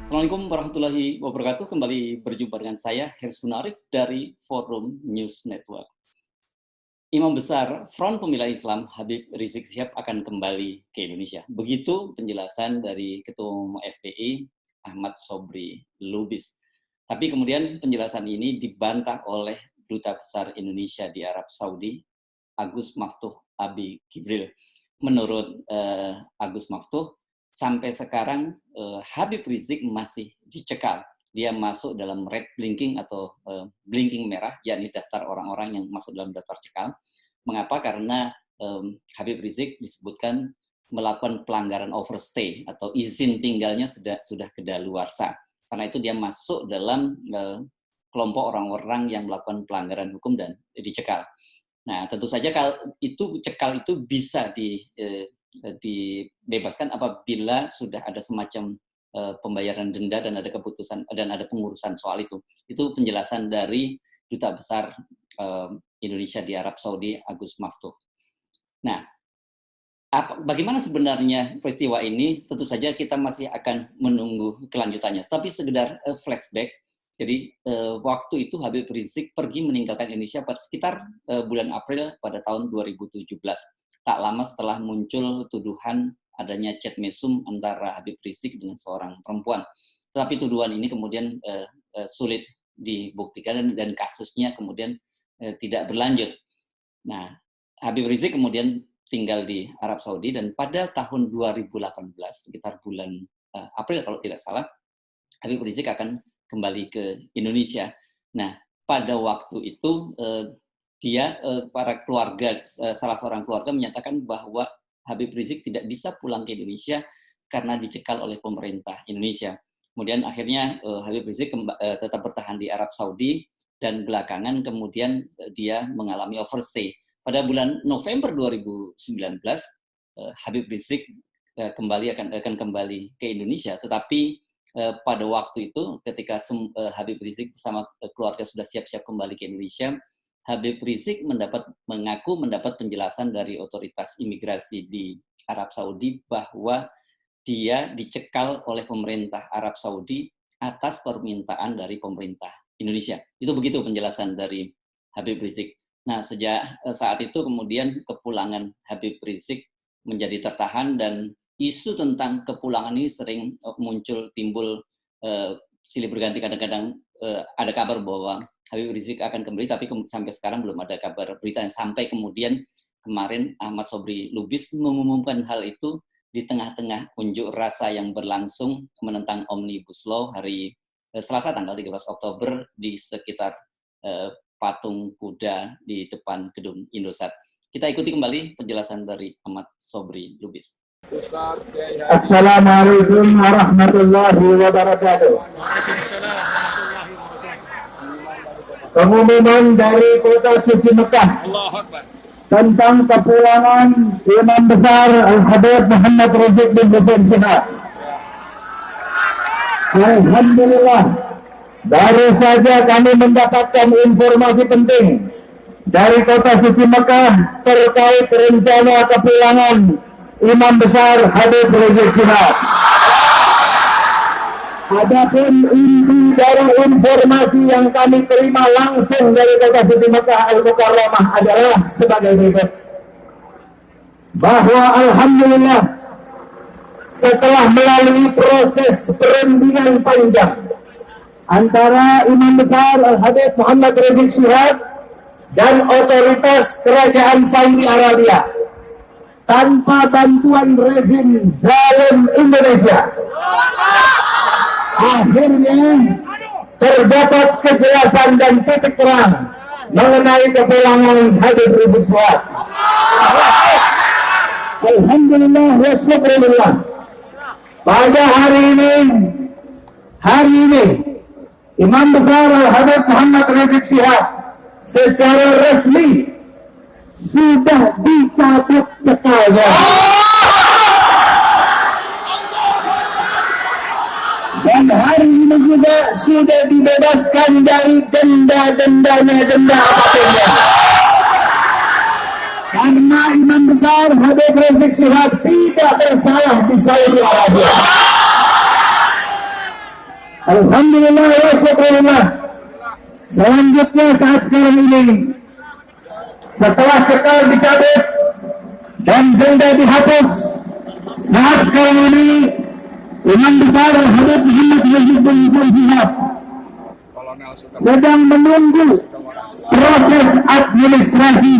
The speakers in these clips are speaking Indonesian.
Assalamualaikum warahmatullahi wabarakatuh. Kembali berjumpa dengan saya, Hersbun Arif dari Forum News Network. Imam besar Front Pembela Islam Habib Rizik Syihab akan kembali ke Indonesia. Begitu penjelasan dari Ketua Umum FPI Ahmad Sobri Lubis. Tapi kemudian penjelasan ini dibantah oleh Duta Besar Indonesia di Arab Saudi, Agus Maftuh Abi Kibril. Menurut Agus Maftuh, sampai sekarang Habib Rizik masih dicekal. Dia masuk dalam red blinking atau blinking merah, yakni daftar orang-orang yang masuk dalam daftar cekal. Mengapa? Karena Habib Rizik disebutkan melakukan pelanggaran overstay atau izin tinggalnya sudah kedaluarsa. Karena itu dia masuk dalam kelompok orang-orang yang melakukan pelanggaran hukum dan dicekal. Nah, tentu saja kalau itu cekal itu bisa dibebaskan apabila sudah ada semacam pembayaran denda dan ada keputusan dan ada pengurusan soal itu. Itu penjelasan dari Duta Besar Indonesia di Arab Saudi, Agus Maftuh. Nah, bagaimana sebenarnya peristiwa ini? Tentu saja kita masih akan menunggu kelanjutannya. Tapi sekedar flashback, jadi waktu itu Habib Rizik pergi meninggalkan Indonesia pada sekitar bulan April pada tahun 2017. Tak lama setelah muncul tuduhan adanya chat mesum antara Habib Rizik dengan seorang perempuan. Tetapi tuduhan ini kemudian sulit dibuktikan dan kasusnya kemudian tidak berlanjut. Nah, Habib Rizik kemudian tinggal di Arab Saudi dan pada tahun 2018, sekitar bulan April kalau tidak salah, Habib Rizik akan kembali ke Indonesia. Nah, pada waktu itu para keluarga, salah seorang keluarga menyatakan bahwa Habib Rizik tidak bisa pulang ke Indonesia karena dicekal oleh pemerintah Indonesia. Kemudian akhirnya Habib Rizik tetap bertahan di Arab Saudi dan belakangan kemudian dia mengalami overstay. Pada bulan November 2019, Habib Rizik akan kembali ke Indonesia, tetapi pada waktu itu ketika Habib Rizik bersama keluarga sudah siap-siap kembali ke Indonesia, Habib Rizik mengaku mendapat penjelasan dari otoritas imigrasi di Arab Saudi bahwa dia dicekal oleh pemerintah Arab Saudi atas permintaan dari pemerintah Indonesia. Itu begitu penjelasan dari Habib Rizik. Nah, sejak saat itu kemudian kepulangan Habib Rizik menjadi tertahan dan isu tentang kepulangan ini sering timbul silih berganti. Kadang-kadang ada kabar bahwa Habib Rizik akan kembali, tapi sampai sekarang belum ada kabar beritanya. Sampai kemudian kemarin Ahmad Sobri Lubis mengumumkan hal itu di tengah-tengah unjuk rasa yang berlangsung menentang Omnibus Law hari Selasa tanggal 13 Oktober di sekitar patung kuda di depan gedung Indosat. Kita ikuti kembali penjelasan dari Ahmad Sobri Lubis. Assalamualaikum warahmatullahi wabarakatuh. Pengumuman dari Kota Suci Mekah tentang kepulangan Imam Besar Habib Muhammad Rizik bin Syihab. Alhamdulillah, baru saja kami mendapatkan informasi penting dari Kota Suci Mekah terkait rencana kepulangan Imam Besar Habib Rizik Syihab. Adapun inti dari informasi yang kami terima langsung dari Kota Suci Mekah Al-Mukarramah adalah sebagai berikut. Bahwa alhamdulillah setelah melalui proses perundingan panjang antara Imam Besar Habib Muhammad Rizik Syihab dan otoritas Kerajaan Saudi Arabia tanpa bantuan rezim zalim Indonesia, akhirnya terdapat kejelasan dan titik terang mengenai kepulangan Habib Rizik Syihab. Alhamdulillah wa syukurillah. Pada hari ini Imam Besar Habib Muhammad Rizik Syihab secara resmi sudah dicabut cekalnya. Dan hari ini juga sudah dibebaskan dari denda-dendanya, denda apapun. Karena Imam Besar Habib Rizik Syihab tidak bersalah di Saudi Arabia. Alhamdulillah wa syukurillah. Selanjutnya saat sekarang ini, setelah cekal dicabut dan denda dihapus, saat sekarang ini Imam Besar Habib Muhammad Rizik bin Syihab sedang menunggu proses administrasi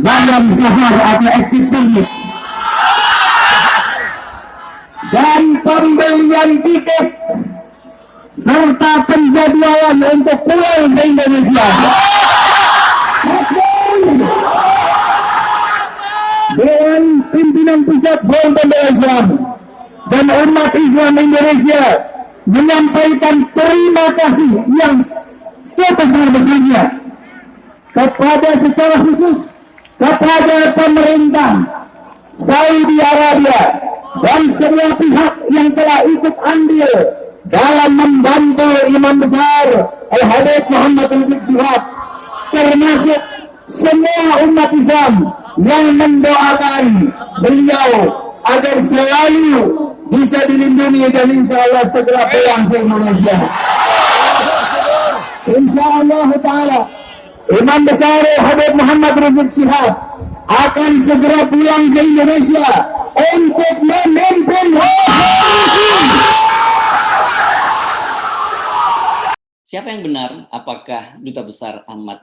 bayar sahar atau exit permit dan pembelian tiket serta penjadwalan untuk pulang ke Indonesia dengan pimpinan pusat Forum Pembela Islam dan umat Islam Indonesia menyampaikan terima kasih yang sebesar-besarnya kepada secara khusus kepada pemerintah Saudi Arabia dan semua pihak yang telah ikut andil dalam membantu Imam Besar Al-Habib Muhammad Rizik Syihab, termasuk semua umat Islam yang mendoakan beliau agar selalu bisa dilindungi dan insya Allah segera pulang ke Indonesia. Insya Allah Ta'ala Imam Besar Habib Muhammad Rizik Syihab akan segera pulang ke Indonesia untuk memimpin Siapa yang benar? Apakah Duta Besar Ahmad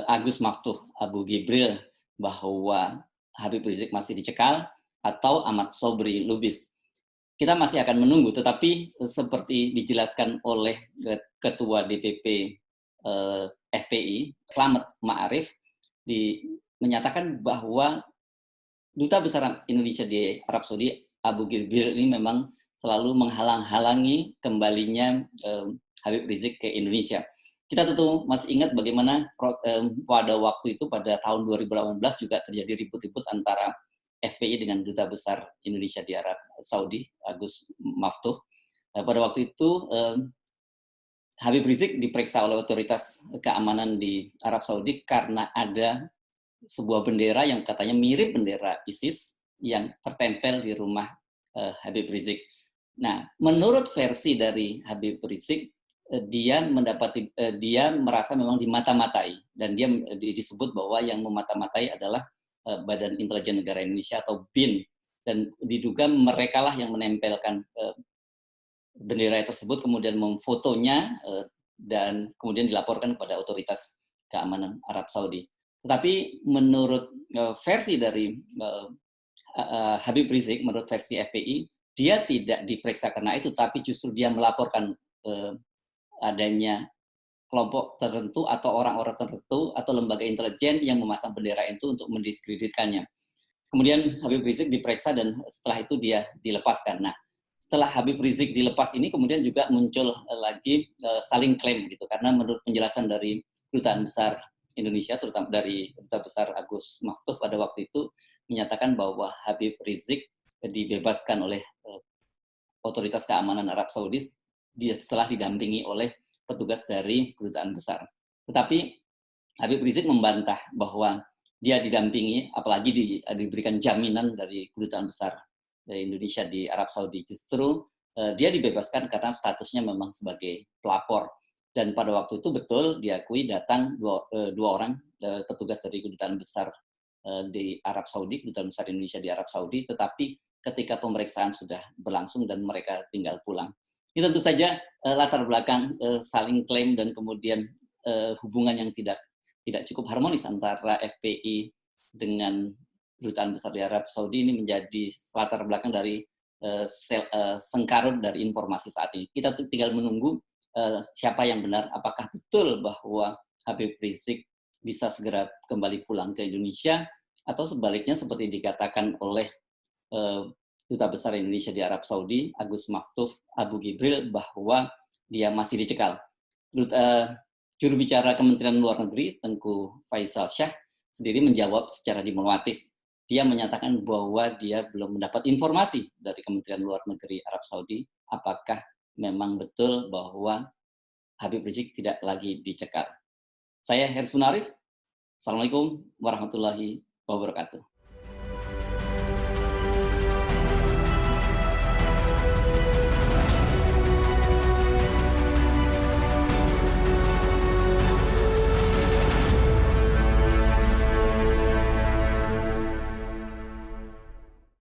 Agus Maftuh Abu Gibril bahwa Habib Rizik masih dicekal atau Ahmad Sobri Lubis? Kita masih akan menunggu, tetapi seperti dijelaskan oleh Ketua DPP FPI, Slamet Ma'arif, menyatakan bahwa Duta Besar Indonesia di Arab Saudi, Abu Gibril ini memang selalu menghalang-halangi kembalinya Habib Rizik ke Indonesia. Kita tentu masih ingat bagaimana pada waktu itu, pada tahun 2018 juga terjadi ribut-ribut antara FPI dengan Duta Besar Indonesia di Arab Saudi, Agus Maftuh. Pada waktu itu Habib Rizik diperiksa oleh otoritas keamanan di Arab Saudi karena ada sebuah bendera yang katanya mirip bendera ISIS yang tertempel di rumah Habib Rizik. Nah, menurut versi dari Habib Rizik, dia merasa memang dimata-matai, dan dia disebut bahwa yang memata-matai adalah Badan Intelijen Negara Indonesia atau BIN, dan diduga merekalah yang menempelkan bendera tersebut, kemudian memfotonya dan kemudian dilaporkan kepada otoritas keamanan Arab Saudi. Tetapi menurut versi dari Habib Rizik, menurut versi FPI, dia tidak diperiksa karena itu, tapi justru dia melaporkan adanya kelompok tertentu atau orang-orang tertentu atau lembaga intelijen yang memasang bendera itu untuk mendiskreditkannya. Kemudian Habib Rizik diperiksa dan setelah itu dia dilepaskan. Nah, setelah Habib Rizik dilepas ini kemudian juga muncul lagi saling klaim gitu, karena menurut penjelasan dari Kedutaan Besar Indonesia, terutama dari Duta Besar Agus Maftuh pada waktu itu, menyatakan bahwa Habib Rizik dibebaskan oleh otoritas keamanan Arab Saudi setelah didampingi oleh petugas dari Kedutaan Besar. Tetapi Habib Rizik membantah bahwa dia didampingi, apalagi diberikan jaminan dari Kedutaan Besar Indonesia di Arab Saudi. Justru dia dibebaskan karena statusnya memang sebagai pelapor. Dan pada waktu itu betul diakui datang dua orang petugas dari Kedutaan Besar di Arab Saudi, Kedutaan Besar Indonesia di Arab Saudi, tetapi ketika pemeriksaan sudah berlangsung dan mereka tinggal pulang. Ini tentu saja latar belakang saling klaim dan kemudian hubungan yang tidak cukup harmonis antara FPI dengan Kedutaan Besar di Arab Saudi ini menjadi latar belakang dari sengkarut dari informasi saat ini. Kita tinggal menunggu siapa yang benar, apakah betul bahwa Habib Rizik bisa segera kembali pulang ke Indonesia, atau sebaliknya seperti dikatakan oleh Duta Besar Indonesia di Arab Saudi, Agus Maftuh Abu Gibril, bahwa dia masih dicekal. Juru bicara Kementerian Luar Negeri, Tengku Faisal Shah, sendiri menjawab secara diplomatis. Dia menyatakan bahwa dia belum mendapat informasi dari Kementerian Luar Negeri Arab Saudi, apakah memang betul bahwa Habib Rizik tidak lagi dicekal. Saya Heris Munarif. Assalamualaikum warahmatullahi wabarakatuh.